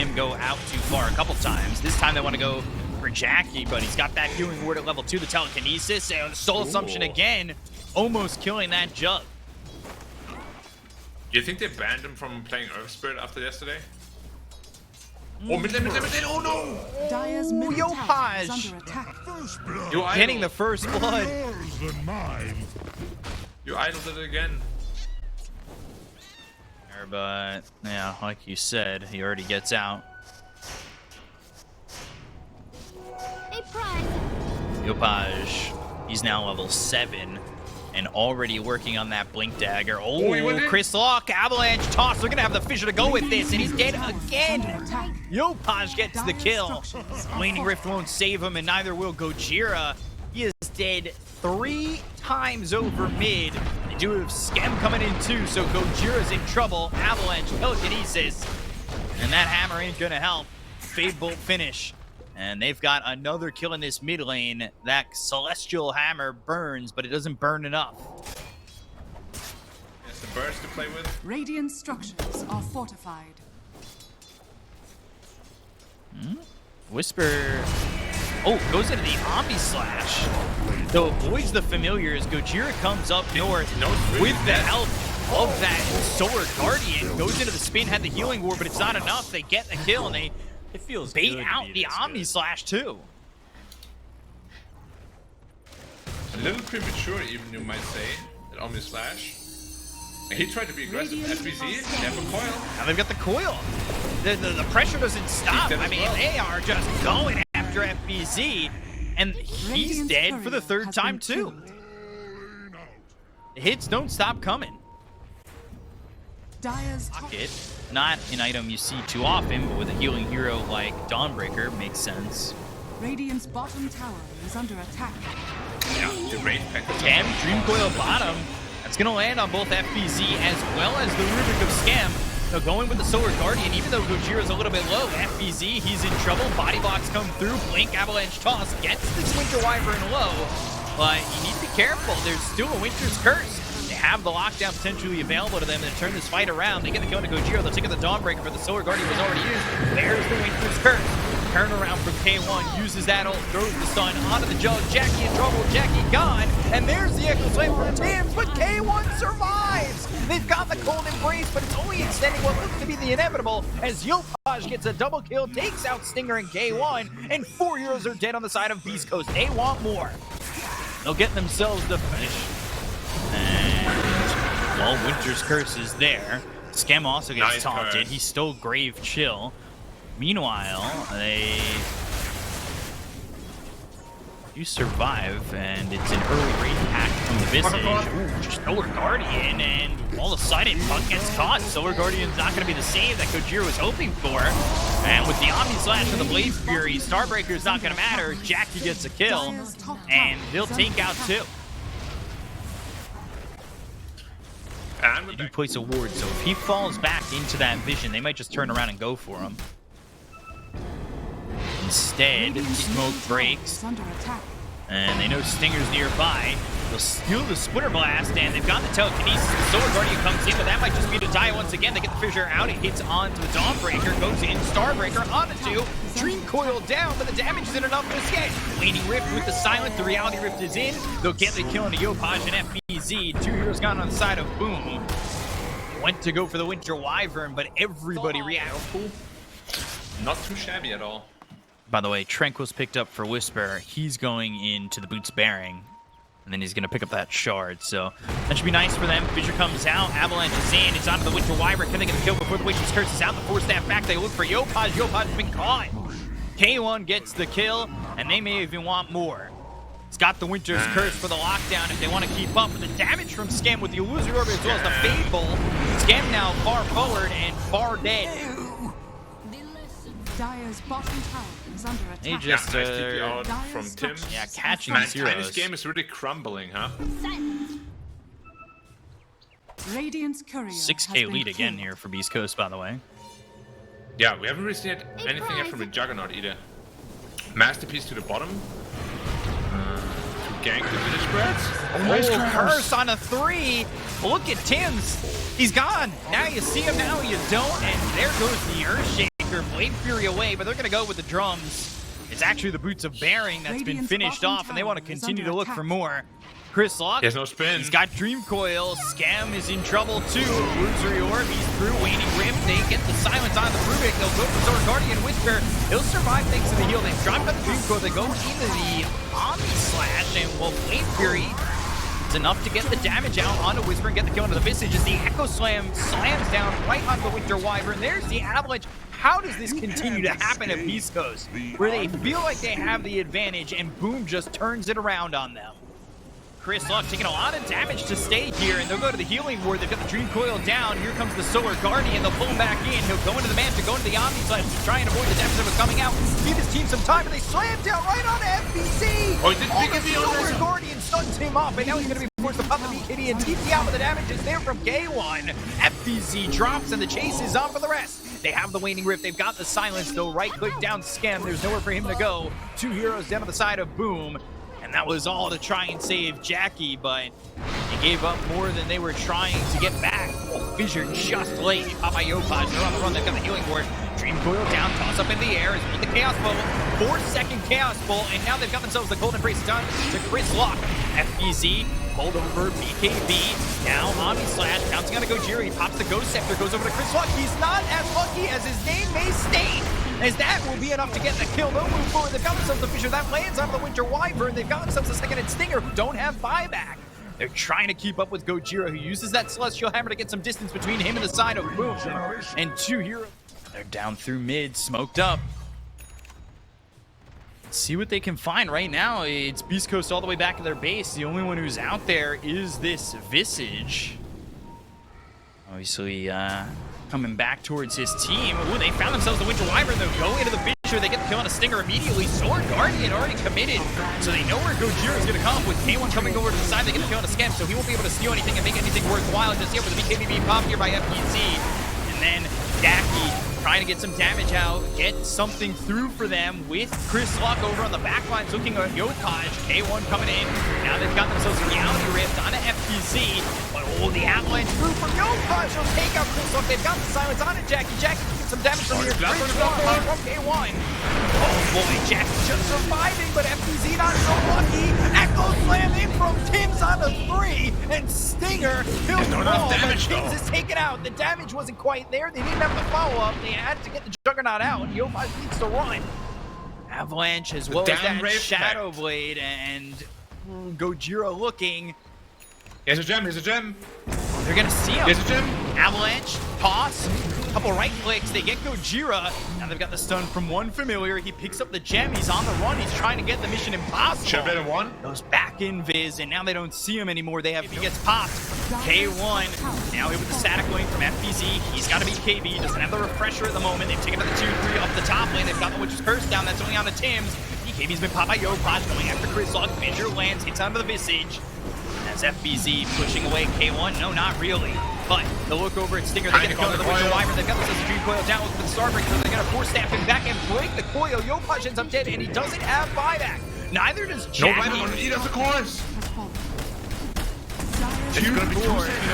him go out too far a couple times. This time they want to go for Jackie, but he's got that healing ward at level 2, the telekinesis, and soul assumption again, almost killing that Jug. Do you think they banned him from playing Earth Spirit after yesterday? Oh, mid lane, oh no! Dire's middle tower is Yopaj under attack. getting the first blood. You idled it again. But yeah, like you said, he already gets out. Yopaj, he's now level 7 and already working on that blink dagger. Oh, Chris Locke, avalanche toss. They're gonna have the Fissure to go with this, and he's dead again. Yopaj gets the kill. Waning Rift won't save him, and neither will Gojira. He is dead 3 times over mid. They do have Schem coming in too, so Gojira's in trouble. Avalanche, telekinesis, and that hammer ain't gonna help. Fade Bolt finish. And they've got another kill in this mid lane. That Celestial Hammer burns, but it doesn't burn enough. It's the burst to play with. Radiant structures are fortified. Whisper. Oh, goes into the Omni Slash. Though avoids the familiars, Gojira comes up north with the help of that Solar Guardian. Goes into the spin, had the healing ward, but it's not enough. They get the kill, and it feels bait out the Omni Slash too. A little premature, even you might say, that Omni Slash. And he tried to be aggressive. FBZ, they have a coil. Now they've got the coil. The pressure doesn't stop. I mean, they are just going after FBZ, and he's dead for the 3rd time too. The hits don't stop coming. Pocket, not an item you see too often, but with a healing hero like Dawnbreaker, makes sense. Radiant's bottom tower is under attack. Yeah, the Wraith Pack. Damn, Dream Coil bottom. That's going to land on both FBZ as well as the Rubric of Schem. So going with the Solar Guardian, even though Gojira's a little bit low, FBZ, he's in trouble. Body blocks come through. Blink, Avalanche Toss, gets this Winter Wyvern low. But you need to be careful. There's still a Winter's Curse. They have the lockdown potentially available to them and turn this fight around. They get the kill to Gojira. They'll take out the Dawnbreaker, but the Solar Guardian was already used. There's the Winter's Curse. Turnaround from K1, uses that ult, throws the stun onto the Jug. Jackie in trouble, Jackie gone. And there's the Echo Flame from Tim's, but K1 survives. They've got the Cold Embrace, but it's only extending what looks to be the inevitable as Yopaj gets a double kill, takes out Stinger and K1, and 4 heroes are dead on the side of Beast Coast. They want more. They'll get themselves the finish. And, well, Winter's Curse is there. Schem also gets taunted. He's still Grave Chill. Meanwhile, they do survive, and it's an early raid pack from the Visage. Ooh, just Solar Guardian, and all of a sudden, Puck gets caught. Solar Guardian's not going to be the save that Gojira was hoping for. And with the Omni Slash and the Blaze Fury, Starbreaker's not going to matter. Jackie gets a kill, and they'll take out 2. They do place a ward, so if he falls back into that vision, they might just turn around and go for him. Instead, smoke breaks, and they know Stinger's nearby. They'll steal the Splitter Blast, and they've got the telekinesis. The Solar Guardian comes in, but that might just be to die once again. They get the Fissure out. It hits onto the Dawnbreaker, goes in, Starbreaker onto 2. Dream Coil down, but the damage isn't enough to escape. Waning Rift with the Silent. The Reality Rift is in. They'll get the kill into Yopaj and FBZ. 2 heroes gone on the side of Boom. Went to go for the Winter Wyvern, but everybody reacted. Not too shabby at all. By the way, Tranquil's picked up for Whisper. He's going into the Boots Bearing, and then he's going to pick up that Shard. So that should be nice for them. Fissure comes out. Avalanche is in. It's onto the Winter Wyvern. Can they get the kill before the Witch's Curse is out? The Force Staff back. They look for Yopaj. Yopaj's been caught. K1 gets the kill, and they may even want more. It's got the Winter's Curse for the lockdown if they want to keep up. But the damage from Schem with the Illusory Orbit as well as the Fade Bolt. Schem now far forward and far dead. Dire's bottom tower is under attack. They just from Tim. Yeah, catching Man, zeros. this game is really crumbling, huh? Radiant's courier 6K lead again here for Beast Coast, by the way. Yeah, we haven't really seen anything yet from the Juggernaut either. Masterpiece to the bottom. To gank the finish spreads. Oh, nice curse on a 3. Look at Tim's. He's gone. Now you see him, now you don't. And there goes the Earthshake. Victor. Blade Fury away, but they're going to go with the drums. It's actually the Boots of Bearing that's been finished off, and they want to continue to look for more. Chris Lock, he has no spin. He's got Dream Coil. Scam is in trouble too. Illusory Orb, he's through. Waning Rift, they get the silence on the Rubik. They'll go for Sword Guardian Whisper. He'll survive thanks to the heal. They've dropped out the Dream Coil. They go into the Omni Slash, and well, Blade Fury, it's enough to get the damage out onto Whisper and get the kill into the Visage as the Echo Slam slams down right onto the Winter Wyvern. There's the Avalanche. How does this continue to happen at Beast Coast, where they feel like they have the advantage and Boom just turns it around on them? Chris Luck taking a lot of damage to stay here, and they'll go to the Healing Ward. They've got the Dream Coil down. Here comes the Solar Guardian. They'll pull him back in. He'll go into the Mansion, go into the Omni Slash to try and avoid the damage that was coming out. Give his team some time, and they slam down right on FBC. Oh, he did BKB on Solar this. Guardian stuns him up, and now he's going to be forced to pop the BKB and TP out, but the damage is there from K1. FBC drops, and the chase is on for the rest. They have the Waning Rift. They've got the silence, though. Right-click down Scam. There's nowhere for him to go. 2 heroes down to the side of Boom. And that was all to try and save Jackie, but they gave up more than they were trying to get back. Oh, Fissure just late. Papayopaj, they're on the run. They've got the Healing Ward. Dream Coil down, toss up in the air. Is with the Chaos Bolt. 4-second Chaos Bolt, and now they've got themselves the Golden Embrace done to Chris Lock. FBZ pulled over BKB. Now Omni Slash, bouncing on a Gojira. He pops the Ghost Scepter, goes over to Chris Lock. He's not as lucky as his name may state, as that will be enough to get the kill. They'll move forward. They've got themselves the Fissure. That lands on the Winter Wyvern. They've got themselves a second and Stinger who don't have buyback. They're trying to keep up with Gojira, who uses that Celestial Hammer to get some distance between him and the side of Boom. And 2 heroes. They're down through mid, smoked up. Let's see what they can find right now. It's Beast Coast all the way back to their base. The only one who's out there is this Visage. Obviously, coming back towards his team. Ooh, they found themselves the Winter Wyvern, though. Go into the Fissure. They get the kill on a Stinger immediately. Sword Guardian already committed, so they know where Gojira is going to come. With K1 coming over to the side, they get the kill on a Scam, so he won't be able to steal anything and make anything worthwhile just yet with the BKB being popped here by FPZ. And then Jackie trying to get some damage out, get something through for them with Chris Luck over on the back lines looking at Yopaj. K1 coming in. Now they've got themselves a Reality Rift on an FPZ. But oh, the Avalanche through from Yopaj. He'll take out Chris Luck. They've got the silence on it. Jackie can get some damage from here. Chris Luck from K1. Oh boy, Jackie just surviving, but FPZ not so lucky. Echo Slam in from Tim's on a 3, and Stinger, he'll fall, but Tim's is taken out. The damage wasn't quite there. They didn't have the follow-up. They had to get the Juggernaut out. Yopaj needs to run. Avalanche as well as that Shadow Blade, and Gojira looking. Here's a gem, here's a gem. They're gonna see him. Here's a gem. Avalanche, toss, couple right clicks, they get Gojira. Now they've got the stun from one familiar. He picks up the gem, he's on the run, he's trying to get the mission impossible. Should have been a 1. Goes back in Viz, and now they don't see him anymore. He gets popped. K1, now hit with the static link from FBZ. He's got a BKB, doesn't have the refresher at the moment. They've taken another 2-3 up the top lane. They've got the Witch's Curse down, that's only on the Tims. BKB's been popped by Yopaj, going after Chris Luck. Fissure lands, hits onto the Visage. As FBZ pushing away K1, no, not really. But they'll look over at Stinger, they get the kill to the Winter Wyvern, they've got the Dream Coil down with the Starbreak, so they're gonna force stab him back and break the coil. Yopaj ends up dead, and he doesn't have buyback. Neither does Jackie. No buyback on Eat, of course. 2-4, you know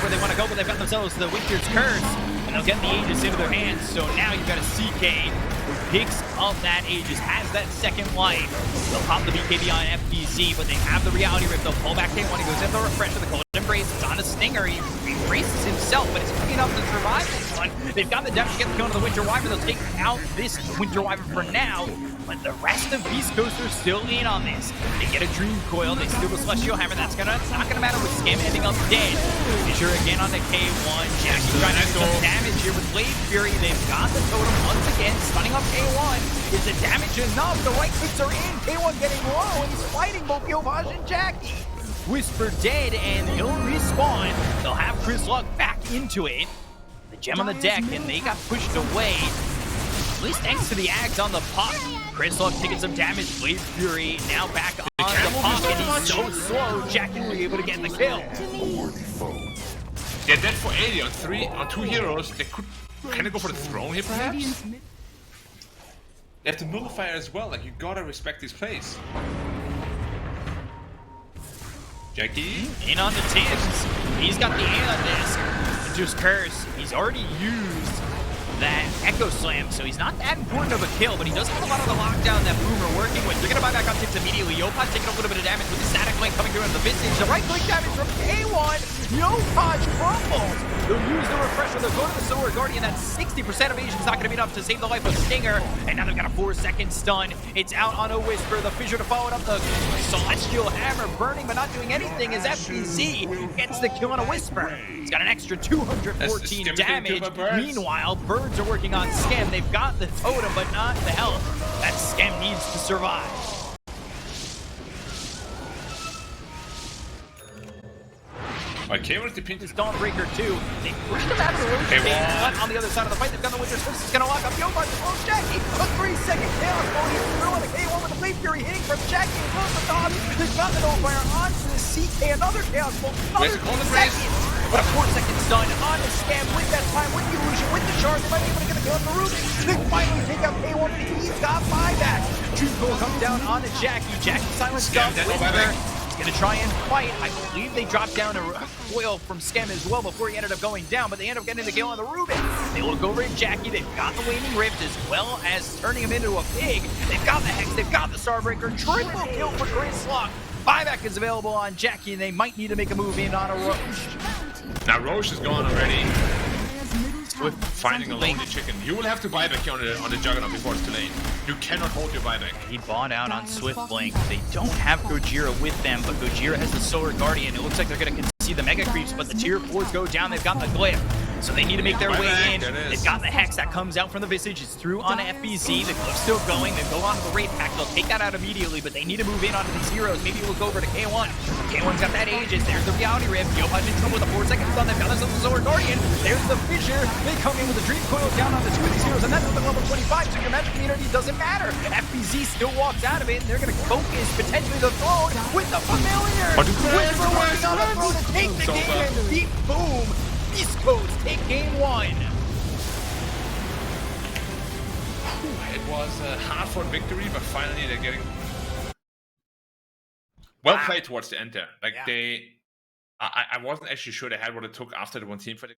where they want to go, but they've got themselves the Winter's Curse, and they'll get the Aegis into their hands. So now you've got a CK who picks up that Aegis, has that second life. They'll pop the BKB on FBZ, but they have the Reality Rift. They'll pull back K1, he goes in the refresher, the Golden Embrace, it's on a Stinger, he embraces himself, but it's quick enough to survive this one. They've got the depth to get the kill to the Winter Wyvern. They'll take out this Winter Wyvern for now, but the rest of Beast Coast are still in on this. They get a Dream Coil, they steal the Celestial Hammer. It's not gonna matter with Scam ending up dead. Fissure again on the K1. Jackie trying to do some damage here with Blade Fury. They've got the totem once again, stunning up K1. Is the damage enough? The right clicks are in. K1 getting low, and he's fighting both Yopaj and Jackie. Whisper dead, and he'll respawn. They'll have Chris Luck back into it. The gem on the deck, and they got pushed away. At least thanks to the Ags on the puck. Chris Luck taking some damage. Blade Fury now back on the puck, and he's so slow. Jackie will be able to get the kill. They're dead for 80 on 2 heroes. They could kind of go for the throne here, perhaps. They have the nullifier as well. Like, you gotta respect this place. Jackie in on the Tims. He's got the Aeon disc. Just Curse. He's already used that Echo Slam, so he's not that important of a kill, but he does have a lot of the lockdown that Boomer working with. They're going to buy back on tips immediately. Yopaj taking a little bit of damage with the static blink coming through in the Visage. The right-click damage from K1. Yopaj crumbles. They'll use the refresher. They'll go to the Solar Guardian. That 60% evasion's not going to be enough to save the life of Stinger. And now they've got a 4-second stun. It's out on a Whisper. The Fissure to follow it up. The Celestial Hammer burning but not doing anything as FBZ gets the kill on a Whisper. He's got an extra 214 damage. Meanwhile, Birds are working on Scam. They've got the totem, but not the health that Scam needs to survive. K1 is the pin. This Dawnbreaker 2. They pushed him out of the rotation, but on the other side of the fight, they've got the Winter's Fist. It's going to lock up Yopaj to close Jackie. A 3-second chaos ball here through on the K1 with the Blade Fury hitting from Jackie and close the dog. They've got the Nullifier onto the CK. Another chaos ball. Another 3 seconds. But a 4-second stun on the Scam with that time, with the illusion, with the charge. They might be able to get a kill on the Ruby. They finally take out K1 and he's got buyback. Juco comes down onto Jackie. Jackie silence stun. Gonna try and fight. I believe they dropped down a foil from Scam as well before he ended up going down, but they end up getting the kill on the Rubin. They look over at Jackie. They've got the Waning Rift as well as turning him into a pig. They've got the Hex. They've got the Starbreaker. Triple kill for Grislock. Buyback is available on Jackie, and they might need to make a move in on a Roche. Now Roche is gone already. With finding a lonely chicken. You will have to buyback here on the Juggernaut before it's too late. You cannot hold your buyback. He bought out on Swift Blink. They don't have Gojira with them, but Gojira has the Solar Guardian. It looks like they're going to concede the Mega Creeps, but the tier 4s go down. They've got the Glyph, so they need to make their way in. They've got the Hex that comes out from the Visage. It's through on FBZ. The Glyph's still going. They go on to the Wraith Pack. They'll take that out immediately, but they need to move in onto these heroes. Maybe we'll go over to K1. K1's got that Aegis. There's the Reality Rift. Yopaj in trouble with a 4-second stun. They've got themselves the Solar Guardian. There's the Fissure. They come in with a Dream Coil down onto 2 of these heroes, and that's with the level 25, so your magic immunity doesn't matter. FBZ still walks out of it, and they're going to focus potentially the throne with the Familiar. Whisper working on the throne to take the game, and deep boom. Beast Coast take game 1. It was a hard-fought victory, but finally they're getting well played towards the end there. Like I wasn't actually sure they had what it took after the one team fight.